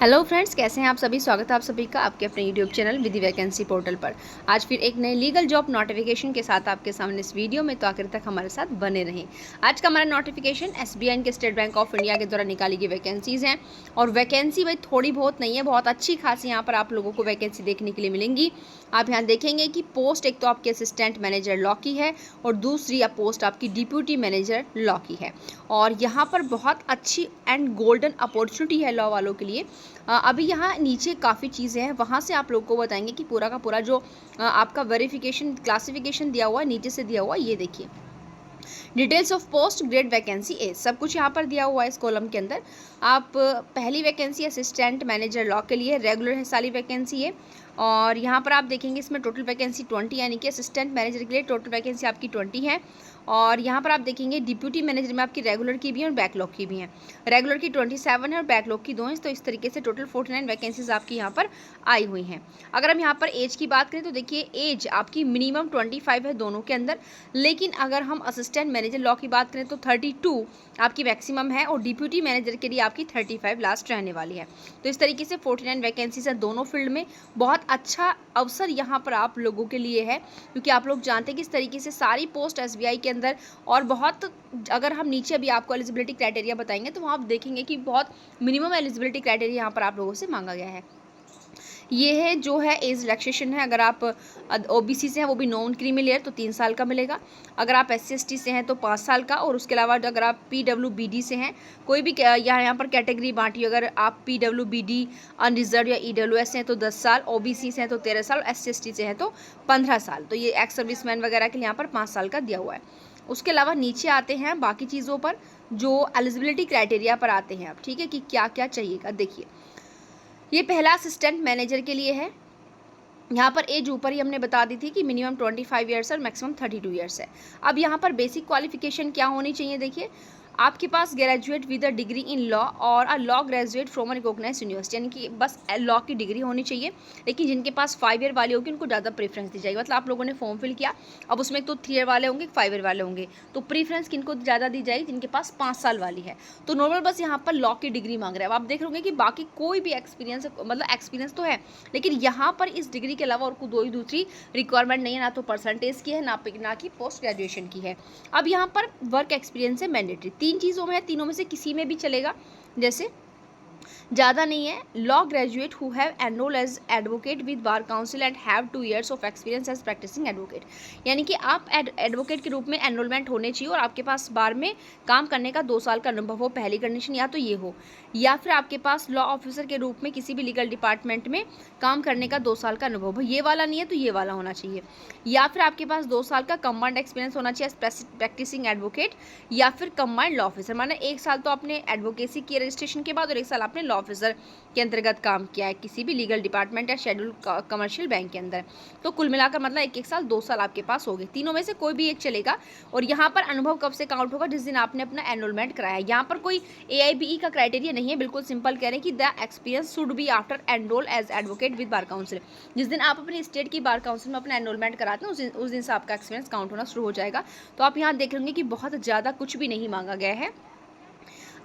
Hello friends, कैसे हैं आप सभी। स्वागत है आप सभी का आपके अपने यूट्यूब चैनल विधि वैकेंसी पोर्टल पर। आज फिर एक नए लीगल जॉब नोटिफिकेशन के साथ आपके सामने इस वीडियो में, तो आखिर तक हमारे साथ बने रहें। आज का हमारा नोटिफिकेशन एसबीआई के स्टेट बैंक ऑफ इंडिया के द्वारा निकाली गई वैकेंसीज़ हैं। और वैकेंसी भाई थोड़ी बहुत नहीं है, बहुत अच्छी खासी यहाँ पर आप लोगों को वैकेंसी देखने के लिए मिलेंगी। आप यहाँ देखेंगे कि पोस्ट एक तो आपकी असिस्टेंट मैनेजर लॉ की है और दूसरी पोस्ट आपकी डिप्यूटी मैनेजर लॉ की है। और यहाँ पर बहुत अच्छी एंड गोल्डन अपॉर्चुनिटी है लॉ वालों के लिए। अभी यहाँ नीचे काफ़ी चीज़ें हैं, वहाँ से आप लोग को बताएंगे कि पूरा का पूरा जो आपका वेरिफिकेशन क्लासिफिकेशन दिया हुआ है, नीचे से दिया हुआ है, ये देखिए details of post grade vacancy age, सब कुछ यहाँ पर दिया हुआ है इस कॉलम के अंदर। आप पहली वैकेंसी असिस्टेंट मैनेजर लॉ के लिए रेगुलर है, सारी वैकेंसी है। और यहाँ पर आप देखेंगे इसमें टोटल वैकेंसी 20, यानी कि असिस्टेंट मैनेजर के लिए टोटल वैकेंसी आपकी 20 है। और यहाँ पर आप देखेंगे डिप्यूटी मैनेजर में आपकी रेगुलर की भी है और बैकलॉग की भी है। रेगुलर की 27 है और बैकलॉग की 2 है। तो इस तरीके से टोटल 49 वैकेंसीज आपकी यहाँ पर आई हुई हैं। अगर हम यहाँ पर एज की बात करें तो देखिए एज आपकी मिनिमम 25 है दोनों के अंदर, लेकिन अगर हम असिस्टेंट मैनेजर लॉ की बात करें तो 32 आपकी मैक्सिमम है और डिप्यूटी मैनेजर के लिए आपकी 35 लास्ट रहने वाली है। तो इस तरीके से 49 वैकेंसीज हैं दोनों फील्ड में। बहुत अच्छा अवसर यहाँ पर आप लोगों के लिए है, क्योंकि आप लोग जानते हैं कि इस तरीके से सारी पोस्ट एसबीआई के अंदर और बहुत, अगर हम नीचे अभी आपको एलिजिबिलिटी क्राइटेरिया बताएंगे तो वहाँ आप देखेंगे कि बहुत मिनिमम एलिजिबिलिटी क्राइटेरिया यहाँ पर आप लोगों से मांगा गया है। ये है जो है एज रिलैक्सेशन है। अगर आप ओबीसी से हैं, वो भी नॉन क्रीमी लेयर, तो 3 साल का मिलेगा। अगर आप SC/ST से हैं तो 5 साल का। और उसके अलावा अगर आप PWBD से हैं, कोई भी यहाँ पर कैटेगरी बांटी, अगर आप PWBD अनरिजर्व या EWS से हैं तो 10 साल, OBC से हैं तो 13 साल, SC/ST से हैं तो 15 साल। तो ये एक्स सर्विसमैन वगैरह के लिए यहाँ पर 5 साल का दिया हुआ है। उसके अलावा नीचे आते हैं बाकी चीज़ों पर, जो एलिजिबिलिटी क्राइटेरिया पर आते हैं आप, ठीक है, कि क्या क्या चाहिएगा। देखिए ये पहला असिस्टेंट मैनेजर के लिए है। यहाँ पर एज ऊपर ही हमने बता दी थी कि मिनिमम 25 ईयर्स और मैक्सिमम 32 ईयर्स है। अब यहाँ पर बेसिक क्वालिफिकेशन क्या होनी चाहिए, देखिए आपके पास graduate with a degree in law और a law graduate from a recognised university, यानी कि बस लॉ की डिग्री होनी चाहिए। लेकिन जिनके पास 5 ईयर वाले होंगे उनको ज़्यादा प्रेफरेंस दी जाएगी। मतलब आप लोगों ने फॉर्म फिल किया, अब उसमें एक तो 3 ईयर वाले होंगे, 5 ईयर वाले होंगे, तो प्रीफरेंस किनको ज़्यादा दी जाएगी, जिनके पास 5 साल वाली है। तो नॉर्मल बस यहाँ पर लॉ की डिग्री मांग रहे हैं। अब आप देख रहे होंगे कि बाकी कोई भी एक्सपीरियंस, मतलब एक्सपीरियंस तो है, लेकिन यहाँ पर इस डिग्री के अलावा और कोई दूसरी रिक्वायरमेंट नहीं है, ना तो परसेंटेज की है, ना कि पोस्ट ग्रेजुएशन की है। अब यहाँ पर वर्क एक्सपीरियंस है मैंडेटरी, 3 चीज़ों में है, तीनों में से किसी में भी चलेगा। जैसे ज़्यादा नहीं है, law graduate who have enrol as advocate with bar council and have 2 years of experience as practicing advocate, यानी कि आप एडवोकेट के रूप में एनरोलमेंट होने चाहिए और आपके पास बार में काम करने का 2 साल का अनुभव हो, पहली कंडीशन या तो ये हो, या फिर आपके पास लॉ ऑफिसर के रूप में किसी भी लीगल डिपार्टमेंट में काम करने का 2 साल का अनुभव हो। ये वाला नहीं है तो ये वाला होना चाहिए, या फिर आपके पास 2 साल का कंबाइंड एक्सपीरियंस होना चाहिए प्रैक्टिसिंग एडवोकेट, या फिर कंबाइंड लॉ ऑफिसर, माना 1 साल तो आपने एडवोकेसी की रजिस्ट्रेशन के बाद और 1 साल आपने लॉ ऑफिसर के अंतर्गत काम किया है किसी भी लीगल डिपार्टमेंट या शेड्यूल कमर्शियल बैंक के अंदर। तो कुल मिलाकर मतलब 1 साल 2 साल आपके पास हो गए, तीनों में से कोई भी एक चलेगा। और यहाँ पर अनुभव कब से काउंट होगा, जिस दिन आपने अपना एनरोलमेंट कराया है। यहाँ पर कोई AIBE का क्राइटेरिया नहीं है, बिल्कुल सिंपल कह रहे हैं कि the experience should be after enrol as advocate with bar council. जिस दिन आप अपनी स्टेट की बार काउंसिल में अपना एनरोलमेंट कराते हैं उस दिन से आपका एक्सपीरियंस काउंट होना शुरू हो जाएगा। तो आप यहाँ देख लेंगे कि बहुत ज़्यादा कुछ भी नहीं मांगा गया है।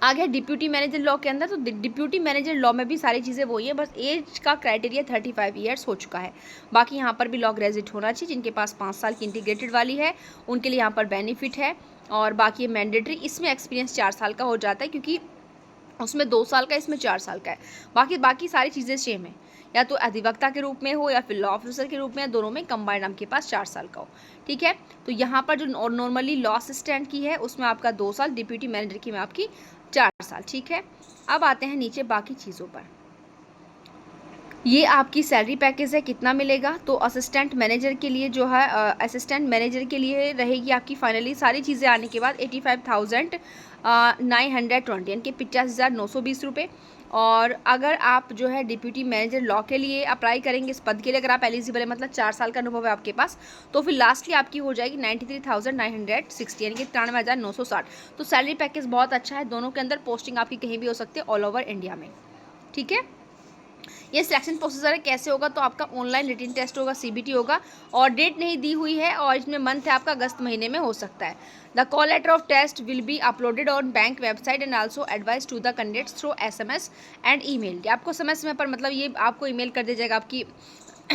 आगे डिप्यूटी मैनेजर लॉ के अंदर, तो डिप्यूटी मैनेजर लॉ में भी सारी चीज़ें वही है, बस एज का क्राइटेरिया 35 ईयर्स हो चुका है। बाकी यहाँ पर भी लॉ ग्रेजुएट होना चाहिए, जिनके पास 5 साल की इंटीग्रेटेड वाली है उनके लिए यहाँ पर बेनिफिट है। और बाकी मैंडेटरी, इसमें एक्सपीरियंस 4 साल का हो जाता है, क्योंकि उसमें 2 साल का, इसमें 4 साल का है। बाकी सारी चीज़ें सेम है, या तो अधिवक्ता के रूप में हो या फिर लॉ ऑफिसर के रूप में, दोनों में कंबाइंड आपके पास 4 साल का हो, ठीक है। तो यहाँ पर जो नॉर्मली लॉ असिस्टेंट की है उसमें आपका 2 साल, डिप्यूटी मैनेजर की में आपकी 4 साल, ठीक है। अब आते हैं नीचे बाकी चीज़ों पर। ये आपकी सैलरी पैकेज है, कितना मिलेगा। तो असिस्टेंट मैनेजर के लिए जो है, असिस्टेंट मैनेजर के लिए रहेगी आपकी फाइनली सारी चीज़ें आने के बाद 85,920, यानी कि 50,920 रुपये। और अगर आप जो है डिप्यूटी मैनेजर लॉ के लिए अप्लाई करेंगे इस पद के लिए, अगर आप एलिजिबल है, मतलब 4 साल का अनुभव है आपके पास, तो फिर लास्टली आपकी हो जाएगी 93,960, यानी कि 93,960। तो सैलरी पैकेज बहुत अच्छा है दोनों के अंदर। पोस्टिंग आपकी कहीं भी हो सकती है ऑल ओवर इंडिया में, ठीक है। ये सिलेक्शन प्रोसीजर कैसे होगा, तो आपका ऑनलाइन रिटन टेस्ट होगा, CBT होगा, और डेट नहीं दी हुई है और इसमें मंथ है आपका अगस्त महीने में हो सकता है। The call letter of test will be uploaded on bank website and also advice to the candidates through SMS and email. आपको समय समय पर मतलब ये आपको ईमेल कर दिया जाएगा आपकी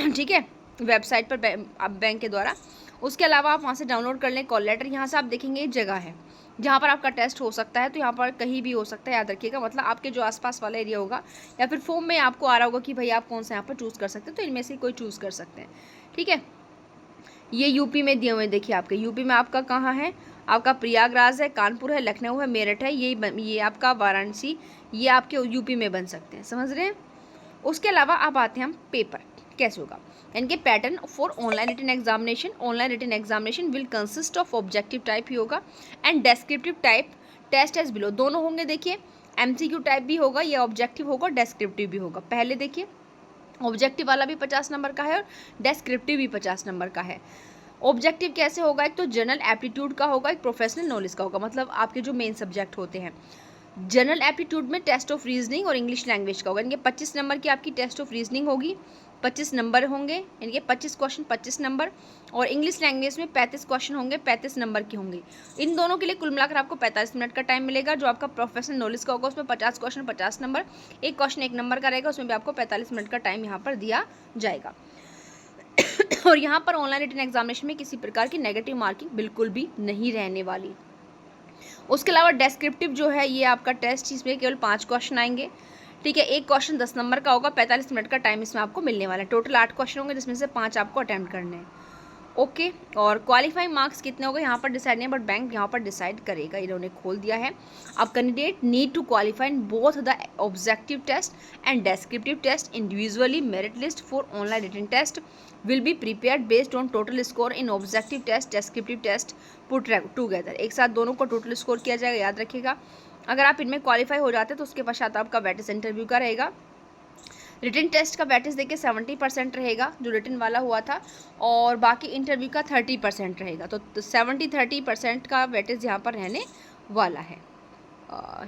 ठीक है वेबसाइट पर बैंक के द्वारा। उसके अलावा आप वहाँ से डाउनलोड कर लें कॉल लेटर। यहाँ से आप देखेंगे एक जगह है जहाँ पर आपका टेस्ट हो सकता है, तो यहाँ पर कहीं भी हो सकता है, याद रखिएगा, मतलब आपके जो आसपास वाला एरिया होगा या फिर फॉर्म में आपको आ रहा होगा कि भाई आप कौन सा यहाँ पर चूज़ कर सकते हैं, तो इनमें से कोई चूज़ कर सकते हैं। ठीक है, ये यूपी में दिए हुए हैं, देखिए आपके यूपी में आपका कहाँ है, आपका प्रयागराज है, कानपुर है, लखनऊ है, मेरठ है, ये आपका वाराणसी, ये आपके यूपी में बन सकते हैं, समझ रहे हैं। उसके अलावा अब आते हैं हम पेपर कैसे होगा। इनके pattern for online written examination, online written examination will consist of objective type ही होगा and descriptive type test as below, दोनों होंगे। देखिए MCQ टाइप भी होगा, या ऑब्जेक्टिव होगा, डेस्क्रिप्टिव भी होगा। पहले देखिए ऑब्जेक्टिव वाला भी 50 नंबर का है और डेस्क्रिप्टिव भी 50 नंबर का है। ऑब्जेक्टिव कैसे होगा, एक तो जनरल एप्टीट्यूड का होगा, एक प्रोफेशनल नॉलेज का होगा, मतलब आपके जो मेन सब्जेक्ट होते हैं। जनरल एप्टीट्यूड में टेस्ट ऑफ रीजनिंग और इंग्लिश लैंग्वेज का होगा। इनके 25 नंबर की आपकी टेस्ट ऑफ रीजनिंग होगी, 25 नंबर होंगे इनके, 25 क्वेश्चन 25 नंबर, और इंग्लिश लैंग्वेज में 35 क्वेश्चन होंगे, 35 नंबर के होंगे। इन दोनों के लिए कुल मिलाकर आपको 45 मिनट का टाइम मिलेगा। जो आपका प्रोफेशनल नॉलेज का होगा उसमें 50 क्वेश्चन 50 नंबर, एक क्वेश्चन 1 नंबर का रहेगा, उसमें भी आपको 45 मिनट का टाइम यहाँ पर दिया जाएगा। और यहाँ पर ऑनलाइन रिटन एग्जामिनेशन में किसी प्रकार की नेगेटिव मार्किंग बिल्कुल भी नहीं रहने वाली। उसके अलावा डेस्क्रिप्टिव जो है ये आपका टेस्ट, इसमें केवल 5 क्वेश्चन आएंगे। ठीक है, एक क्वेश्चन 10 नंबर का होगा, 45 मिनट का टाइम इसमें आपको मिलने वाला है। टोटल 8 क्वेश्चन होंगे जिसमें से 5 आपको अटैम्प्ट करने हैं। ओके, और क्वालिफाइंग मार्क्स कितने होंगे यहाँ पर डिसाइड नहीं, बट बैंक यहाँ पर डिसाइड करेगा, इन्होंने खोल दिया है। अब candidate need to qualify in both the objective test and descriptive test individually. Merit list for online written test will be prepared based on total score in objective test descriptive test put together. एक साथ दोनों को total score किया जाएगा, याद रखिएगा। अगर आप इनमें क्वालिफाई हो जाते हैं तो उसके पश्चात आपका वेटेज इंटरव्यू का रहेगा। रिटन टेस्ट का वेटेज देखिए 70% रहेगा जो रिटन वाला हुआ था, और बाकी इंटरव्यू का 30% रहेगा। तो 70-30% का वेटेज यहाँ पर रहने वाला है।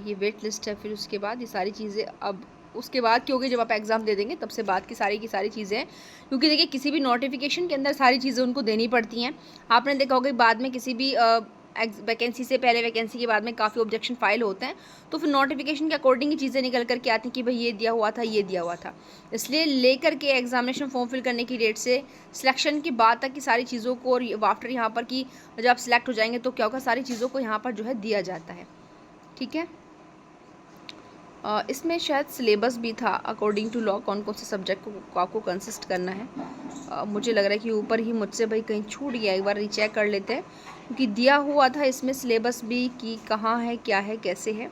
ये वेट लिस्ट है। फिर उसके बाद ये सारी चीज़ें अब उसके बाद क्योंकि जब आप एग्ज़ाम दे देंगे तब से बाद की सारी चीज़ें हैं, क्योंकि देखिए किसी भी नोटिफिकेशन के अंदर सारी चीज़ें उनको देनी पड़ती हैं। आपने देखा होगा बाद में किसी भी वैकेंसी से पहले वैकेंसी के बाद में काफ़ी ऑब्जेक्शन फाइल होते हैं, तो फिर नोटिफिकेशन के अकॉर्डिंग ही चीज़ें निकल करके आती हैं कि भाई ये दिया हुआ था, ये दिया हुआ था। इसलिए लेकर के एग्जामिनेशन फॉर्म फिल करने की डेट से सिलेक्शन की बाद तक की सारी चीज़ों को, और आफ्टर यहाँ पर कि जब आप सिलेक्ट हो जाएंगे तो क्या होगा, सारी चीज़ों को यहाँ पर जो है दिया जाता है। ठीक है, इसमें शायद सिलेबस भी था अकॉर्डिंग टू लॉ, कौन कौन से सब्जेक्ट को आपको कंसिस्ट करना है। मुझे लग रहा है कि ऊपर ही मुझसे भाई कहीं छूट गया, एक बार रीचेक कर लेते हैं, क्योंकि दिया हुआ था इसमें सिलेबस भी कि कहाँ है, क्या है, कैसे है।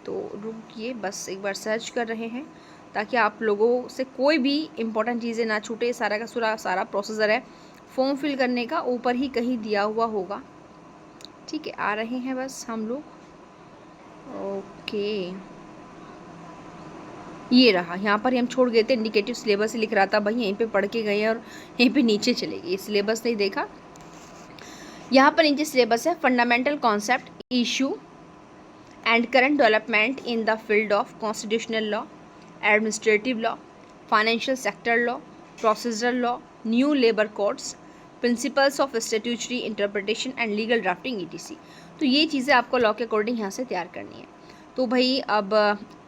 तो रुकिए, बस एक बार सर्च कर रहे हैं ताकि आप लोगों से कोई भी इम्पोर्टेंट चीज़ें ना छूटे। सारा का सारा प्रोसीजर है फॉर्म फिल करने का, ऊपर ही कहीं दिया हुआ होगा। ठीक है, आ रहे हैं बस हम लोग। ओके, ये रहा, यहाँ पर हम छोड़ गए थे, इंडिकेटिव सिलेबस लिख रहा था भाई, यहीं पे पढ़ के गए और यहीं पे नीचे चले गए, सिलेबस नहीं देखा। यहाँ पर नीचे सिलेबस है, fundamental concept, issue and current development in the field of constitutional law, administrative law, financial sector law, procedural law, new labour codes, principles of statutory interpretation and legal drafting ETC। तो ये चीज़ें आपको law के according यहाँ से तैयार करनी है। तो भाई अब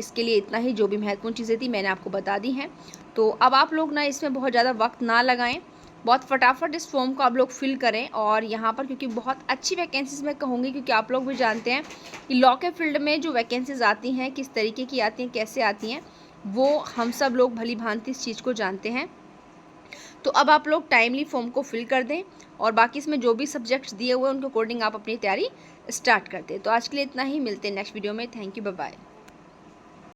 इसके लिए इतना ही, जो भी महत्वपूर्ण चीज़ें थी मैंने आपको बता दी हैं। तो अब आप लोग ना इसमें बहुत ज़्यादा वक्त ना लगाएं, बहुत फटाफट इस फॉर्म को आप लोग फिल करें। और यहाँ पर क्योंकि बहुत अच्छी वैकेंसीज़ मैं कहूँगी, क्योंकि आप लोग भी जानते हैं कि लॉ के फील्ड में जो वैकेंसीज़ आती हैं किस तरीके की आती हैं, कैसे आती हैं, वो हम सब लोग भली भांति इस चीज़ को जानते हैं। तो अब आप लोग टाइमली फॉर्म को फिल कर दें, और बाकी इसमें जो भी सब्जेक्ट्स दिए हुए हैं उनके अकॉर्डिंग आप अपनी तैयारी स्टार्ट करते हैं। तो आज के लिए इतना ही, मिलते हैं नेक्स्ट वीडियो में। Thank you, bye bye.